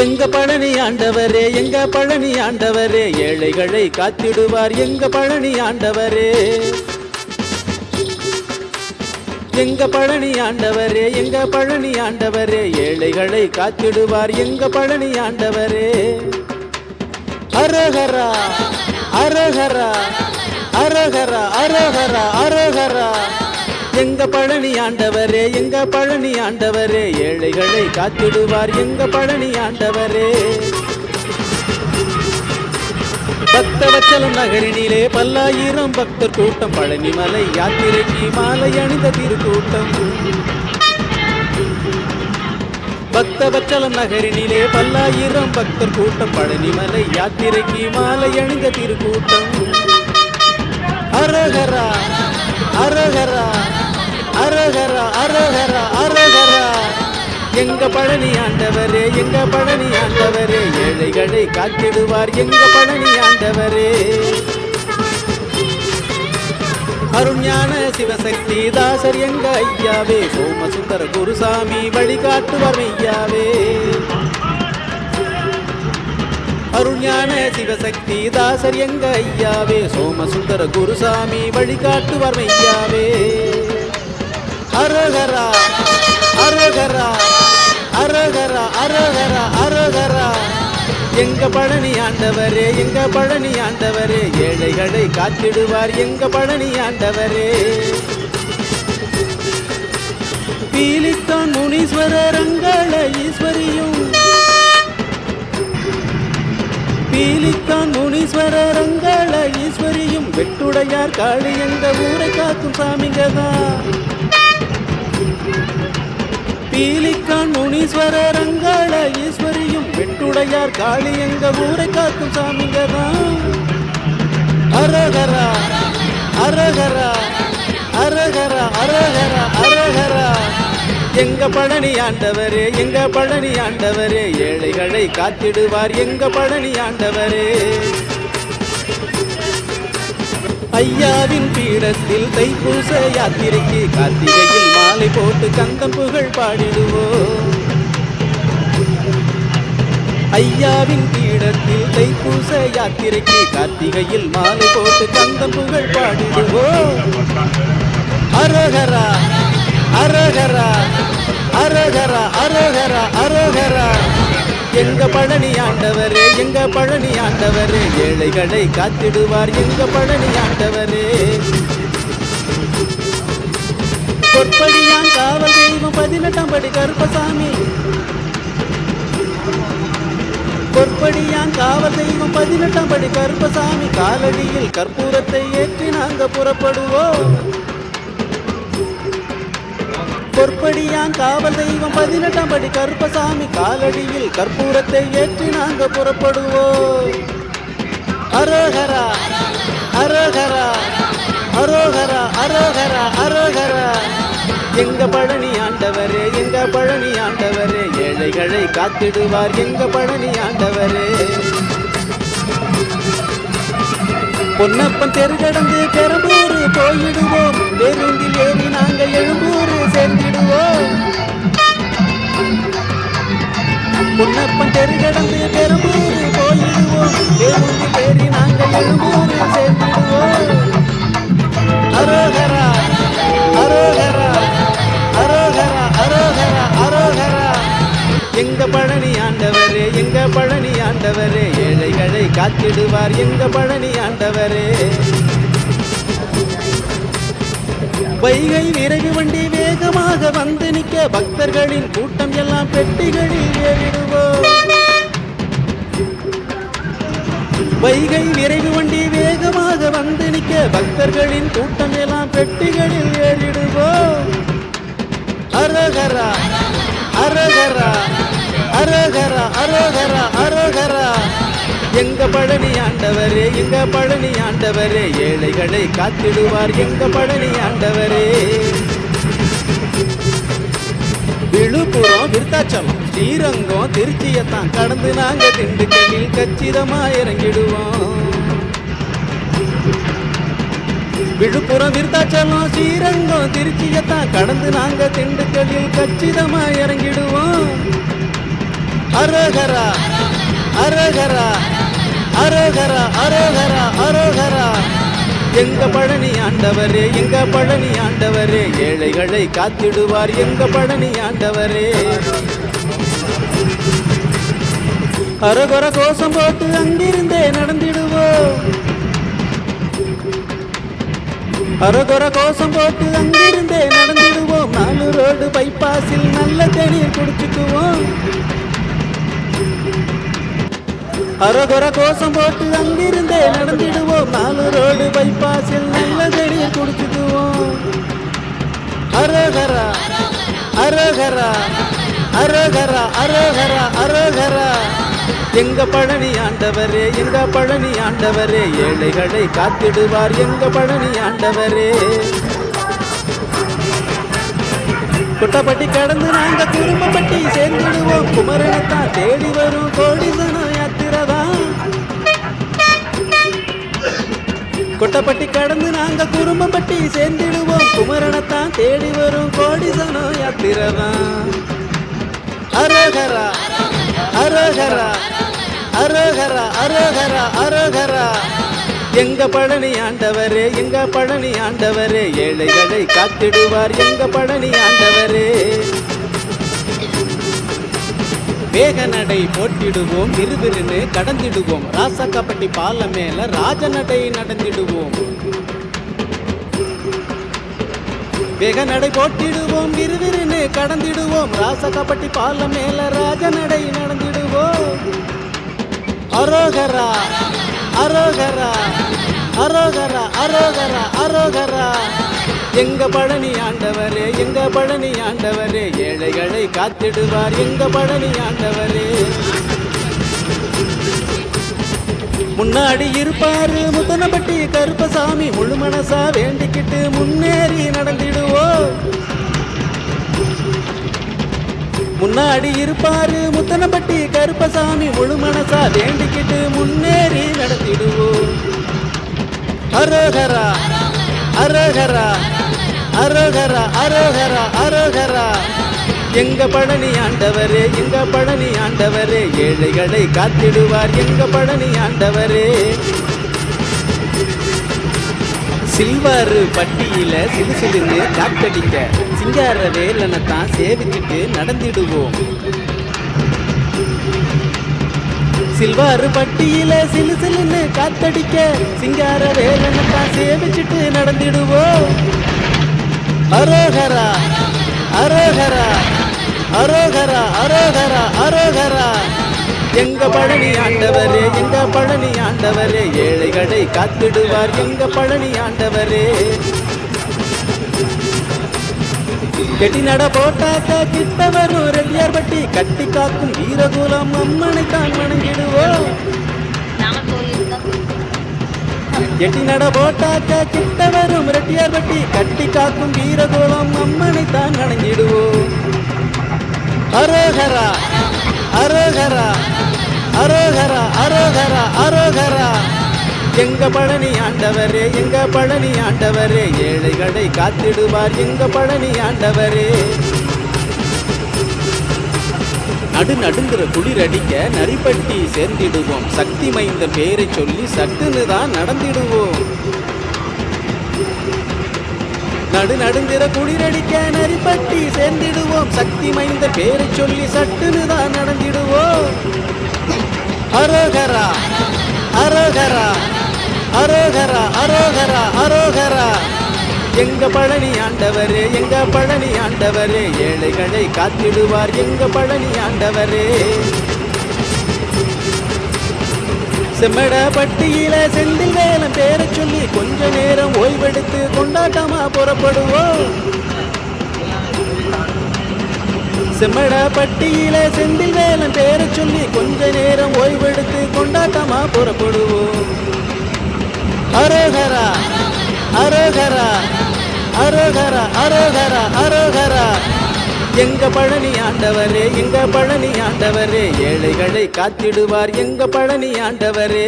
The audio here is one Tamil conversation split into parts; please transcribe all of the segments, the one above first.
எங்க பழனி ஆண்டவரே, எங்க பழனி ஆண்டவரே, ஏழைகளை காத்திடுவார் எங்க பழனி ஆண்டவரே. எங்க பழனி ஆண்டவரே, எங்க பழனி ஆண்டவரே, ஏழைகளை காத்திடுவார் எங்க பழனி ஆண்டவரே. அரஹரா அரஹரா அரஹரா அரஹரா அரஹரா. எங்க பழனி ஆண்டவரே, எங்க பழனி ஆண்டவரே, ஏழைகளை காத்திடுவார் எங்க பழனி ஆண்டவரே. பக்தவச்சலம் நகரினிலே பல்லாயிரம் பக்தர் கூட்டம், பழனி மலை யாத்திரைக்கு மாலை அணிந்த திருக்கூட்டம். பக்தவச்சலம் நகரினிலே பல்லாயிரம் பக்தர் கூட்டம், பழனி மலை யாத்திரைக்கு மாலை அணிந்த திருக்கூட்டம். அரஹரா அரஹரா அரஹரா அரஹரா அரஹரா. எங்க பழனி ஆண்டவரே, எங்க பழனி ஆண்டவரே, ஏழைகளை காத்திடுவார் எங்க பழனி ஆண்டவரே. அருஞான சிவசக்தி தாசர் எங்க ஐயாவே, சோமசுந்தர குருசாமி வழிகாட்டுவார் மெய்யாவே. அருஞான சிவசக்தி தாசர் எங்க ஐயாவே, சோமசுந்தர குருசாமி வழிகாட்டுவார் மெய்யாவே. அரஹரா அரஹரா அரஹரா அரஹரா அரஹரா. எங்க பழனி ஆண்டவரே, எங்க பழனி ஆண்டவரே, ஏழைகளை காத்திடுவார் எங்க பழனி ஆண்டவரே. பீலித்தான் முனீஸ்வரர் அங்காள ஈஸ்வரியும், பீலித்தான் முனீஸ்வரர் அங்காள ஈஸ்வரியும், வெட்டுடையார் காளி எங்க ஊரை காக்கும் சாமிங்கதான். பீலிக்கான் முனீஸ்வரர் அங்காள ஈஸ்வரியும், வெட்டுடையார் காளி எங்க ஊரை காக்கும் சாமிங்கதான். அரஹரா அரஹரா அரஹரா அரஹரா அரஹரா. எங்க பழனி ஆண்டவரே, எங்க பழனி ஆண்டவரே, ஏழைகளை காத்திடுவார் எங்க பழனி ஆண்டவரே. ஐயாவின் பீடத்தில் தைப்பூச யாத்திரைக்கு கார்த்திகையில் மாலை போட்டு கந்தம் புகழ் பாடிடுவோம். ஐயாவின் பீடத்தில் தைப்பூச யாத்திரைக்கு கார்த்திகையில் மாலை போட்டு கந்தம் புகழ் பாடிடுவோம். அரஹரா அரஹரா அரஹரா அரஹரா அரஹரா. எங்க பழனி ஆண்டவரே, எங்க பழனி ஆண்டவரே, ஏழைகளை காத்திடுவார் எங்க பழனி ஆண்டவரே. பொற்படியான் காவல் தெய்வம் 18ஆம் படி கருப்பசாமி, பொற்படியான் காவல் தெய்வம் 18ஆம் படி கருப்பசாமி, காலடியில் கற்பூரத்தை ஏற்றி நாங்க புறப்படுவோம். பொற்படியான் காவல் தெய்வம் 18ஆம் படி கருப்பசாமி, காலடியில் கற்பூரத்தை ஏற்றி நாங்க புறப்படுவோம். அரஹரா அரஹரா அரஹரா அரஹரா அரஹரா. எங்க பழனி ஆண்டவரே, எங்க பழனி ஆண்டவரே, ஏழைகளை காத்திடுவார் எங்க பழனி ஆண்டவரே. பொன்னப்பன் தெரு கடந்து பெரம்பூர் போயிடுவோம், பேருந்தில் ஏறி நாங்க எழும்பூர் சேர்ந்திடுவோம். பொன்னப்பன் தெரு கடந்து பெரம்பூர் போயிடுவோம், பேருந்தில் ஏறி நாங்க எழும்பூர் சேர்ந்திடுவோம். அரஹரா அரஹரா அரஹரா அரஹரா அரஹரா. எங்க பழனி ஆண்டவரே, எங்க பழனி ஆண்டவரே, ஏழைகளை காத்திடுவார் எங்க பழனி ஆண்டவரே. வைகை விறகு வண்டி வேகமாக வந்து நிற்க, பக்தர்களின் கூட்டம் எல்லாம் பெட்டிகளில் ஏறிடுவோம். வைகை விறகு வண்டி வேகமாக வந்து நிற்க, பக்தர்களின் கூட்டம் எல்லாம் பெட்டிகளில் ஏறிடுவோம். அரஹரா அரஹரா அரஹரா அரஹரா அரஹரா. எங்க பழனி ஆண்டவரே, எங்க பழனி ஆண்டவரே, ஏழைகளை காத்திடுவார் எங்க பழனி ஆண்டவரே. விழுப்புரம் விருத்தாச்சலம் ஸ்ரீரங்கம் திருச்சியத்தான் கடந்து நாங்க திண்டுக்கல்லில் கச்சிதமா இறங்கிடுவோம். விழுப்புரம் விருத்தாச்சலம் ஸ்ரீரங்கம் திருச்சியத்தான் கடந்து நாங்க திண்டுக்கல்லில் கச்சிதமா இறங்கிடுவோம். அரோகரா அரோகரா அரோகரா அரோகரா அரோகரா எங்க பழனி ஆண்டவரே எங்க பழனி ஆண்டவரே ஏழைகளை காத்திடுவார் எங்க பழனி ஆண்டவரே அரகொர கோஷம் போட்டு அங்கிருந்தே நடந்திடுவோம் அரகொர கோஷம் போட்டு அங்கிருந்தே நடந்திடுவோம் 4 ரோடு பைபாஸில் நல்ல தேநீர் குடிச்சுக்குவோம் அரகொர கோஷம் போட்டு அங்கிருந்தே நடந்திடுவோம் 4 ரோடு பைபாஸில் நல்ல தேநீர் குடிச்சுக்குவோம் அரகரா அரகரா அரகரா அரகரா அரகரா எங்க பழனி ஆண்டவரே எங்க பழனி ஆண்டவரே ஏழைகளை காத்திடுவார் எங்க பழனி ஆண்டவரே கொட்டப்பட்டி கடந்து நாங்க குடும்பப்பட்டி சேர்ந்துடுவோம் குமரனத்தான் தேடி வரும் கோடிசன யாத்திரதான் கொட்டப்பட்டி கடந்து நாங்க குடும்பப்பட்டி சேர்ந்துடுவோம் குமரனத்தான் தேடி வரும் கோடிசன யாத்திரதான் அரகரா அரகரா அரகரா அரகரா அரகரா எங்க பழனி ஆண்டவரே எங்க பழனி ஆண்டவரே ஏழைகளை காத்திடுவார் எங்க பழனி ஆண்டவரே வேக நடை போட்டிடுவோம் விறுவிறுன்னு கடந்திடுவோம் ராசக்காப்பட்டி பாலம் மேல ராஜநடை நடந்திடுவோம் வேக நடை போட்டிடுவோம் விறுவிறுன்னு கடந்திடுவோம் ராசக்காப்பட்டி பாலம் மேல ராஜநடை நடந்திடுவோம் அரோகரா அரோகரா அரோகரா அரோகரா அரோகரா எங்க பழனி ஆண்டவரே எங்க பழனி ஆண்டவரே ஏழைகளை காத்திடுவார் எங்க பழனி ஆண்டவரே முன்னாடி இருப்பாரு முத்தனப்பட்டி கருப்பசாமி முழு மனசா வேண்டிக்கிட்டு முன்னேறி நடந்திடுவோம் முன்னாடி இருப்பாரு முத்தனப்பட்டி கருப்பசாமி முழு மனசா வேண்டிக்கிட்டு முன்னேறி நடத்திடுவோம் அரகரா அரகரா அரகரா அரகரா அரகரா எங்க பழனி ஆண்டவரே எங்க பழனி ஆண்டவரே ஏழைகளை காத்திடுவார் எங்க பழனி ஆண்டவரே சில்வாரு பட்டியில சிலுசிலுன்னு காக்கடிக்க சிங்கார வேலனைத்தான் சேவிச்சுட்டு நடந்திடுவோம் சில்வாரு பட்டியில சிலுசிலுன்னு காத்தடிக்க சிங்கார வேலனைத்தான் சேவிச்சுட்டு நடந்திடுவோம் அரோகரா அரோகரா அரோகரா அரோகரா அரோகரா எங்க பழனி ஆண்டவரே எங்க பழனி ஆண்டவரே ஏழைகளை காத்திடுவார் எங்க பழனி ஆண்டவரே கெட்டி நட போட்டாக்க கிட்ட வரும் ரெட்டியார்பட்டி கட்டி காக்கும் வீரகுலம் அம்மனை தான் வணங்கிடுவோம் எட்டி நட போட்டாக்க கிட்ட வரும் ரெட்டியார்பட்டி கட்டி காக்கும் வீரகுலம் அம்மனை தான் வணங்கிடுவோம் அரோகரா அரோகரா அரோகரா அரோகரா அரோகரா எங்க பழனி ஆண்டவரே எங்க பழனி ஆண்டவரே ஏழைகளை காத்திடுவார் எங்க பழனி ஆண்டவரே நடுங்கிற குளிரடிக்க நரிப்பட்டி சேர்ந்திடுவோம் சக்தி மைந்த பேரை சொல்லி சட்டுன்னு தான் நடந்திடுவோம் நடுங்கிற குளிரடிக்க நரிப்பட்டி சேர்ந்திடுவோம் சக்தி மைந்த பேரை சொல்லி சட்டுன்னு தான் நடந்திடுவோம் அரோகரா அரோகரா அரோகரா அரோகரா அரோகரா எங்க பழனி ஆண்டவரே எங்க பழனி ஆண்டவரே ஏழைகளை காத்திடுவார் எங்க பழனி ஆண்டவரே செம்மட பட்டியில செந்தில் வேலம் பேரை சொல்லி கொஞ்ச நேரம் ஓய்வெடுத்து கொண்டாட்டமா புறப்படுவோம் செம்மட பட்டியில செந்தில் வேலம் பேரை சொல்லி கொஞ்ச நேரம் ஓய்வெடுத்து கொண்டாட்டமா புறப்படுவோம் அரோகரா அரோகரா அரோகரா அரோகரா அரோகரா எங்க பழனி ஆண்டவரே எங்க பழனி ஆண்டவரே ஏழைகளை காத்திடுவார் எங்க பழனி ஆண்டவரே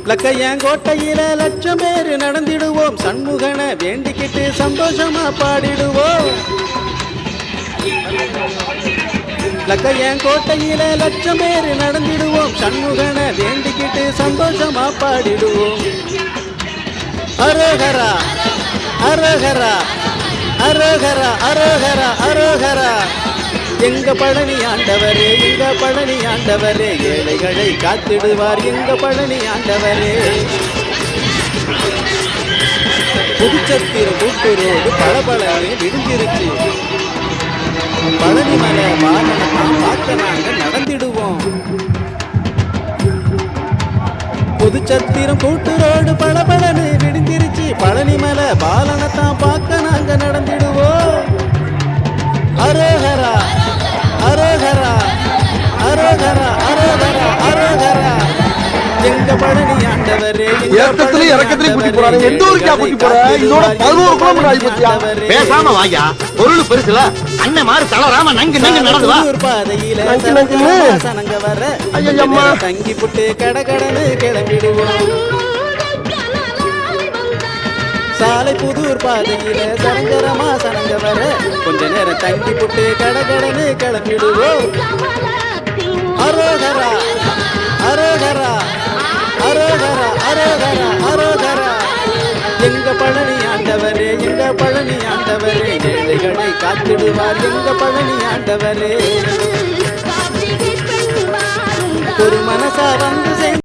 லக்கையங்கோட்டையில லட்சம் பேர் நடந்திடுவோம் சண்முகனை வேண்டிக்கிட்டு சந்தோஷமா பாடிடுவோம் லக்கையன் கோட்டையில லட்சம் பேர் நடந்திடுவோம், சண்முகனை வேண்டிக்கிட்டு சந்தோஷமா பாடிடுவோம். அரோகரா அரோகரா அரோகரா அரோகரா அரோகரா. எங்க பழனி ஆண்டவரே எங்க பழனி ஆண்டவரே, ஏழைகளை காத்திடுவார் எங்க பழனி ஆண்டவரே. புதுச்சத்திரம் கூட்டுரோடு பளபளன்னு விடுஞ்சிருச்சு, பழனி மலை வாகனத்தான் பார்க்க நாங்க நடந்திடுவோம். புதுச்சத்திரம் கூட்டுரோடு பளபளன்னு விடுஞ்சிருச்சு, பழனி மலை பாலனத்தான் பார்க்க நாங்க நடந்திடுவோம். அரோகரா அரோகரா அரோகரா அரோகரா அரோகரா. எங்க பழனி ஆண்டவரே ஏத்தத்திலே இறக்கத்திலே கூட்டி போறாரு. எந்த ஊருக்கா கூட்டி போற? இதோட 11 கிலோமீட்டர் ஆகி போச்சியா? பேசாம வாயா, பொருள் பெருசுல அண்ணன் மாதிரி தளராம நங்கு நங்கு நடந்து வா. பாதையில சனங்க வர ஐயம்மா தங்கி புட்டு கடகடன்னு கிளம்பிடுவோம். சாலை புதூர் பாதையில சரங்கரமா சனங்க வர கொஞ்ச நேரம் தங்கி புட்டு கடகடன்னு கிளம்பிடுவோம். அரோகரா அரோகரா அரோகரா அரோகரா அரோகரா. எங்க பழனி ஆண்டவரே எங்க பழனி ஆண்டவரே, ஏழைகளை காத்திடுவார் எங்க பழனி ஆண்டவரே. ஒரு மனசா வந்து